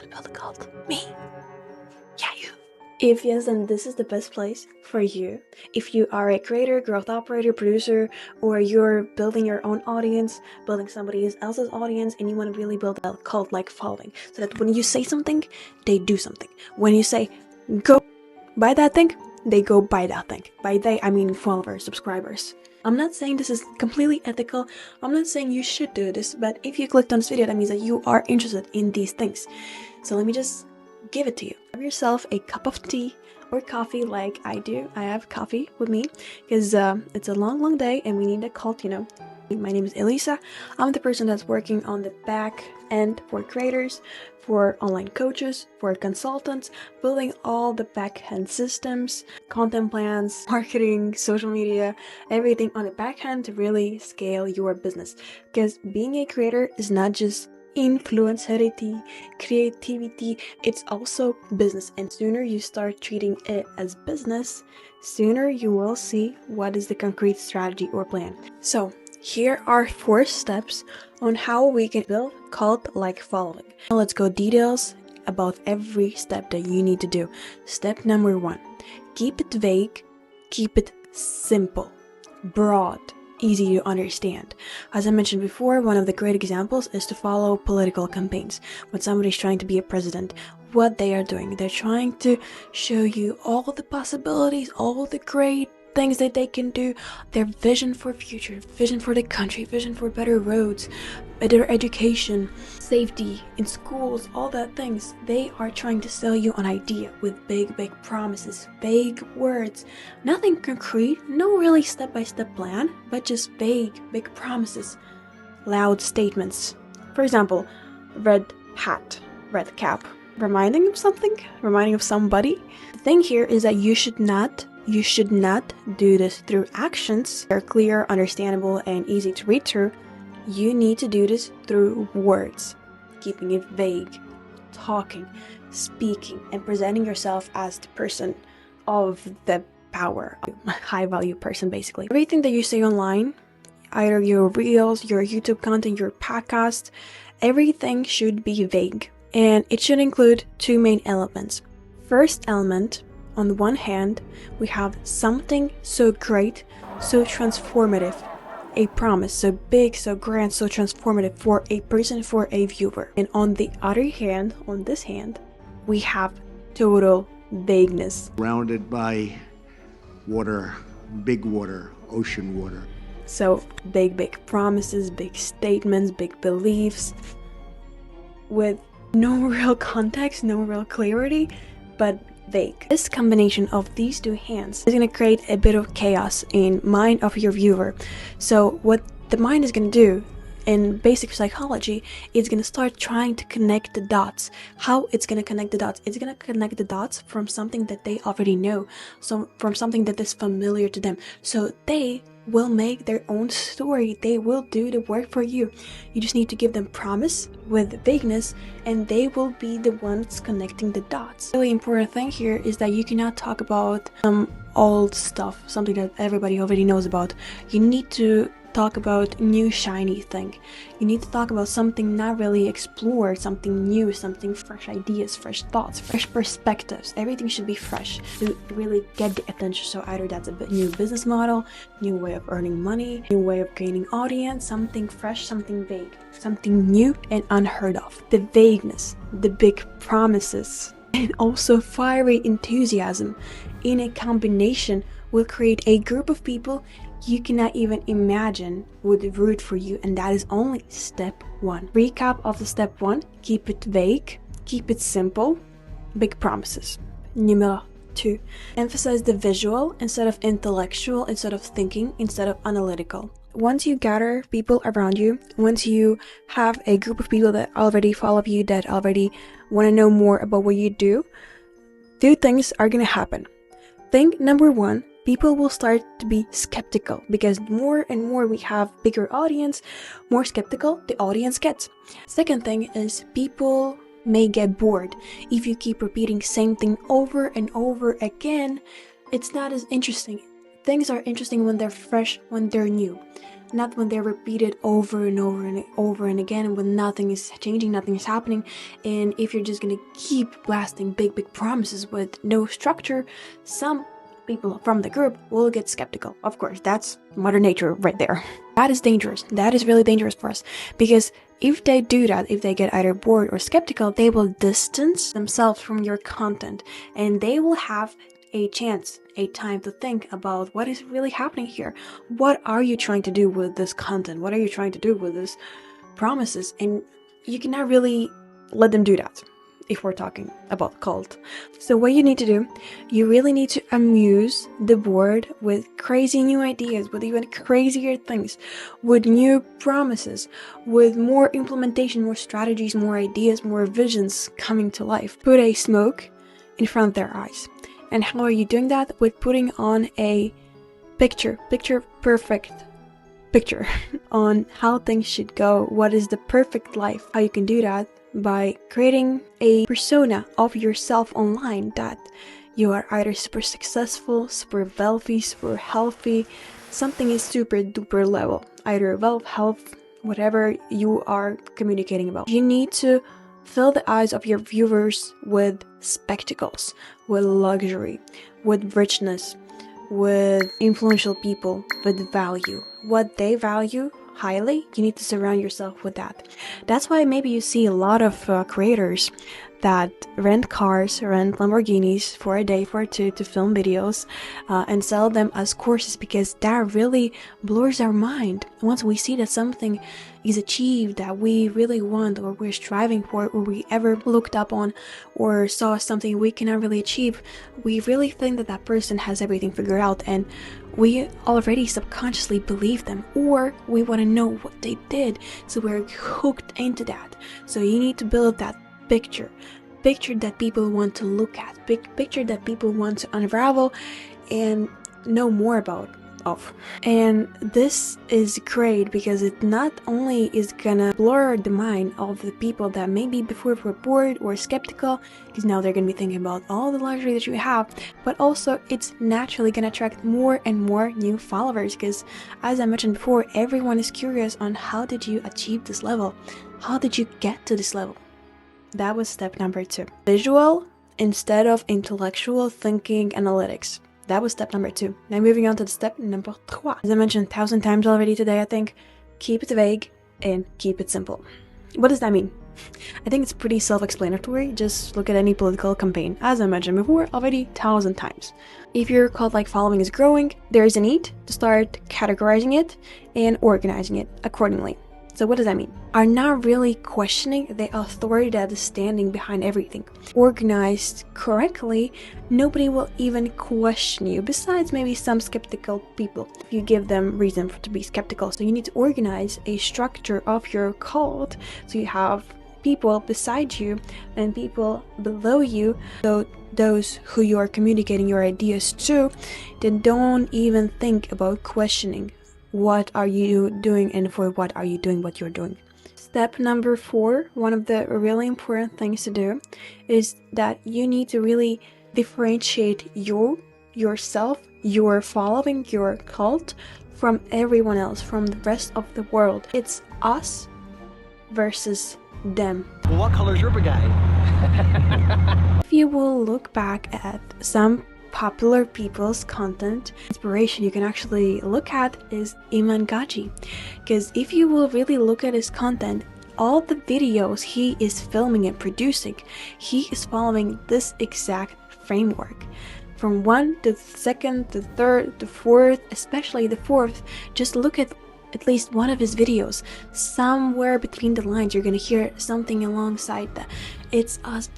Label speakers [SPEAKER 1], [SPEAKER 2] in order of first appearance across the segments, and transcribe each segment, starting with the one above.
[SPEAKER 1] to build a cult? Me. Yeah, you.
[SPEAKER 2] If yes, then this is the best place for you. If you are a creator, growth operator, producer, or you're building your own audience, building somebody else's audience, and you want to really build a cult-like following, so that when you say something, they do something. When you say, go buy that thing, they go buy that thing. By they, I mean followers, subscribers. I'm not saying this is completely ethical. I'm not saying you should do this, but if you clicked on this video, that means that you are interested in these things. So let me just give it to you. Have yourself a cup of tea or coffee like I do. I have coffee with me because it's a long day and we need a cult, you know. My name is Elisa. I'm the person that's working on the back end for creators, for online coaches, for consultants, building all the back end systems, content plans, marketing, social media, everything on the back end to really scale your business. Because being a creator is not just influencerity, creativity, it's also business. And sooner you start treating it as business, sooner you will see what is the concrete strategy or plan. So here are 4 steps on how we can build cult-like following. Now let's go details about every step that you need to do. Step number 1, keep it vague, keep it simple, broad, easy to understand. As I mentioned before, one of the great examples is to follow political campaigns. When somebody's trying to be a president, what they are doing, they're trying to show you all the possibilities, all the great things that they can do, their vision for future, vision for the country, vision for better roads, better education, safety in schools, all that things. They are trying to sell you an idea with big promises, vague words, nothing concrete, no really step-by-step plan, but just vague, big promises, loud statements. For example, red hat, red cap, reminding of something, reminding of somebody. The thing here is that you should not do this through actions that are clear, understandable, and easy to read through. You need to do this through words, keeping it vague, talking, speaking, and presenting yourself as the person of the power, a high-value person, basically. Everything that you say online, either your reels, your YouTube content, your podcast, everything should be vague. And it should include 2 main elements. First element, on the one hand, we have something so great, so transformative, a promise so big, so grand, so transformative for a person, for a viewer. And on the other hand, on this hand, we have total vagueness.
[SPEAKER 3] Surrounded by water, big water, ocean water.
[SPEAKER 2] So big promises, big statements, big beliefs, with no real context, no real clarity, but vague. This combination of these 2 hands is going to create a bit of chaos in mind of your viewer. So what the mind is going to do in basic psychology, it's going to start trying to connect the dots. How it's going to connect the dots? It's going to connect the dots from something that they already know, so from something that is familiar to them. So they will make their own story. They will do the work for you. You just need to give them promise with vagueness, and they will be the ones connecting the dots. The really important thing here is that you cannot talk about old stuff, something that everybody already knows about. You need to talk about new shiny thing. You need to talk about something not really explored, something new, something fresh ideas, fresh thoughts, fresh perspectives. Everything should be fresh to really get the attention. So either that's a new business model, new way of earning money, new way of gaining audience, something fresh, something vague, something new and unheard of. The vagueness, the big promises, and also fiery enthusiasm in a combination will create a group of people you cannot even imagine would root for you, and that is only step 1. Recap of the step 1, keep it vague, keep it simple, big promises. Numero 2, emphasize the visual instead of intellectual, instead of thinking, instead of analytical. Once you gather people around you, once you have a group of people that already follow you, that already want to know more about what you do, 2 things are going to happen. Thing number 1, people will start to be skeptical, because more and more we have bigger audience, more skeptical the audience gets. Second thing is people may get bored. If you keep repeating same thing over and over again, it's not as interesting. Things are interesting when they're fresh, when they're new. not when they're repeated over and over and over and again, when nothing is changing, nothing is happening. And if you're just gonna keep blasting big promises with no structure, some people from the group will get skeptical. Of course, that's mother nature right there. That is dangerous. That is really dangerous for us, because if they do that, if they get either bored or skeptical, they will distance themselves from your content, and they will have a chance, a time to think about what is really happening here. What are you trying to do with this content? What are you trying to do with these promises? And you cannot really let them do that if we're talking about cult. So what you need to do, you really need to amuse the board with crazy new ideas, with even crazier things, with new promises, with more implementation, more strategies, more ideas, more visions coming to life. Put a smoke in front of their eyes. And how are you doing that? With putting on a picture perfect picture on how things should go, what is the perfect life. How you can do that by creating a persona of yourself online, that you are either super successful, super wealthy, super healthy, something is super duper level, either wealth, health, whatever you are communicating about. You need to fill the eyes of your viewers with spectacles, with luxury, with richness, with influential people, with value. What they value highly, you need to surround yourself with that. That's why maybe you see a lot of creators that rent cars, rent Lamborghinis for a day, for two, to film videos and sell them as courses, because that really blows our mind. Once we see that something is achieved that we really want, or we're striving for, or we ever looked up on or saw something we cannot really achieve, we really think that that person has everything figured out, and we already subconsciously believe them, or we want to know what they did, so we're hooked into that. So you need to build that picture that people want to look at, picture that people want to unravel and know more about. And this is great because it not only is gonna blur the mind of the people that maybe before were bored or skeptical, because now they're gonna be thinking about all the luxury that you have, but also it's naturally gonna attract more and more new followers, because as I mentioned before, everyone is curious on how did you achieve this level? How did you get to this level? That was step number 2. Visual instead of intellectual thinking analytics. That was step number 2. Now moving on to the step number 3. As I mentioned 1,000 times already today, I think, keep it vague and keep it simple. What does that mean? I think it's pretty self-explanatory. Just look at any political campaign. As I mentioned before, already 1,000 times. If your cult-like following is growing, there is a need to start categorizing it and organizing it accordingly. So what does that mean? Are not really questioning the authority that is standing behind everything. Organized correctly, nobody will even question you, besides maybe some skeptical people, if you give them reason to be skeptical. So you need to organize a structure of your cult, so you have people beside you and people below you, so those who you are communicating your ideas to, they don't even think about questioning. What are you doing, and for what are you doing what you're doing? Step number 4, one of the really important things to do, is that you need to really differentiate yourself, your following, your cult, from everyone else, from the rest of the world. It's us versus them.
[SPEAKER 4] Well, what color's your brigade?
[SPEAKER 2] If you will look back at some popular people's content, inspiration you can actually look at is Iman Gaji, because if you will really look at his content, all the videos he is filming and producing, he is following this exact framework. From 1 to 2nd to 3rd to 4th, especially the 4th, just look at least one of his videos. Somewhere between the lines you're gonna hear something alongside that. It's us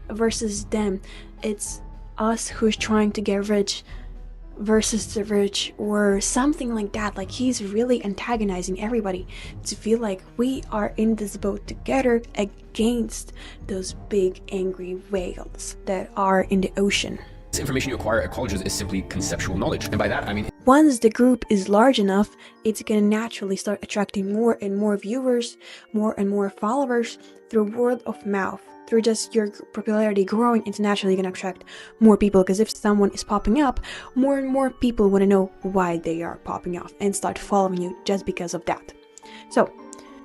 [SPEAKER 2] versus them. It's us who's trying to get rich versus the rich, or something like that. Like, he's really antagonizing everybody to feel like we are in this boat together against those big angry whales that are in the ocean.
[SPEAKER 4] This information you acquire at colleges is simply conceptual knowledge, and by that I mean
[SPEAKER 2] Once the group is large enough, it's gonna naturally start attracting more and more viewers, more and more followers through word of mouth. Through just your popularity growing, it's naturally gonna attract more people, because if someone is popping up, more and more people want to know why they are popping off and start following you just because of that. So,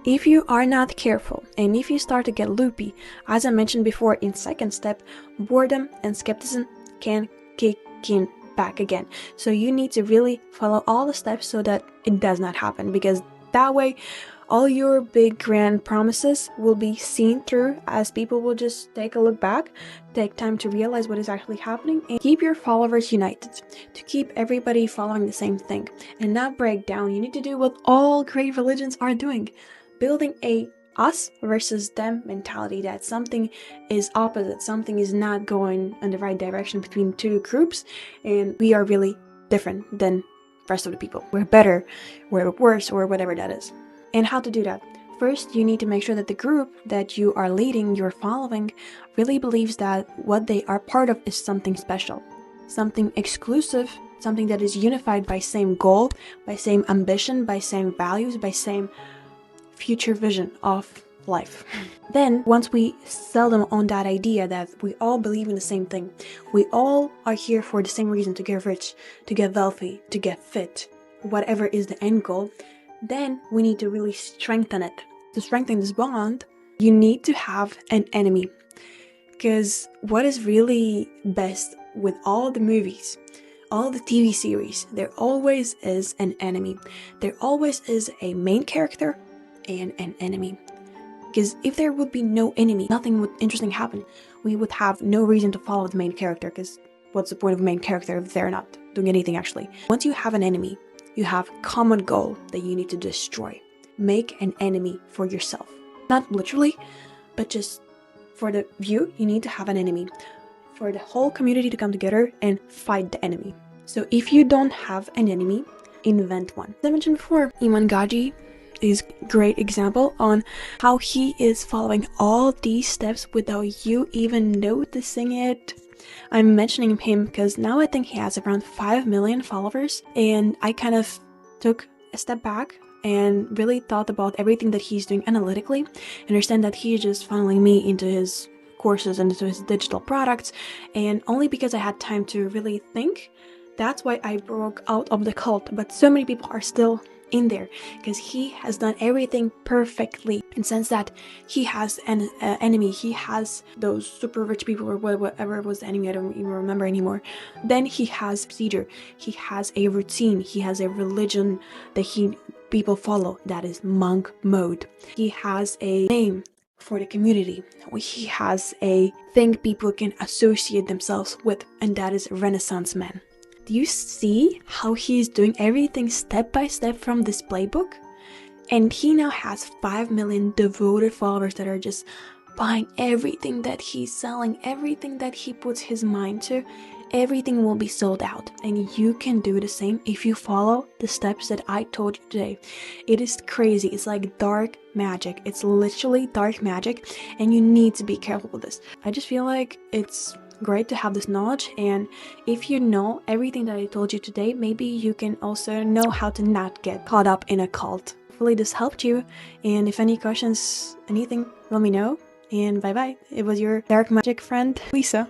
[SPEAKER 2] if you are not careful and if you start to get loopy, as I mentioned before in second step, boredom and skepticism can kick in back again. So you need to really follow all the steps so that it does not happen, because that way all your big grand promises will be seen through, as people will just take a look back, take time to realize what is actually happening, and keep your followers united, to keep everybody following the same thing and not break down. You need to do what all great religions are doing, building a us versus them mentality, that something is opposite, something is not going in the right direction between two groups, and we are really different than the rest of the people. We're better, we're worse, or whatever that is. And how to do that? First, you need to make sure that the group that you are leading, you're following, really believes that what they are part of is something special, something exclusive, something that is unified by same goal, by same ambition, by same values, by same future vision of life. Then, once we sell them on that idea that we all believe in the same thing, we all are here for the same reason, to get rich, to get wealthy, to get fit, whatever is the end goal, then we need to really strengthen it. To strengthen this bond, you need to have an enemy. Because what is really best with all the movies, all the TV series, there always is an enemy. There always is a main character and an enemy. Because if there would be no enemy, nothing would interesting happen. We would have no reason to follow the main character, because what's the point of a main character if they're not doing anything actually? Once you have an enemy, you have common goal that you need to destroy. Make an enemy for yourself. Not literally, but just for the view, you need to have an enemy. For the whole community to come together and fight the enemy. So if you don't have an enemy, invent one. As I mentioned before, Iman Gaji is a great example on how he is following all these steps without you even noticing it. I'm mentioning him because now I think he has around 5 million followers, and I kind of took a step back and really thought about everything that he's doing analytically. Understand that he's just funneling me into his courses and into his digital products, and only because I had time to really think, that's why I broke out of the cult. But so many people are still in there, because he has done everything perfectly, in the sense that he has an enemy, he has those super rich people, or whatever was the enemy, I don't even remember anymore. Then he has procedure, he has a routine, he has a religion that people follow, that is monk mode. He has a name for the community, he has a thing people can associate themselves with, and that is Renaissance man. Do you see how he's doing everything step by step from this playbook? And he now has 5 million devoted followers that are just buying everything that he's selling, everything that he puts his mind to. Everything will be sold out, and you can do the same if you follow the steps that I told you today. It is crazy. It's like dark magic. It's literally dark magic, and you need to be careful with this. I just feel like it's great to have this knowledge, and if you know everything that I told you today, maybe you can also know how to not get caught up in a cult. Hopefully this helped you, and if any questions, anything, let me know, and bye bye. It was your dark magic friend, Lisa.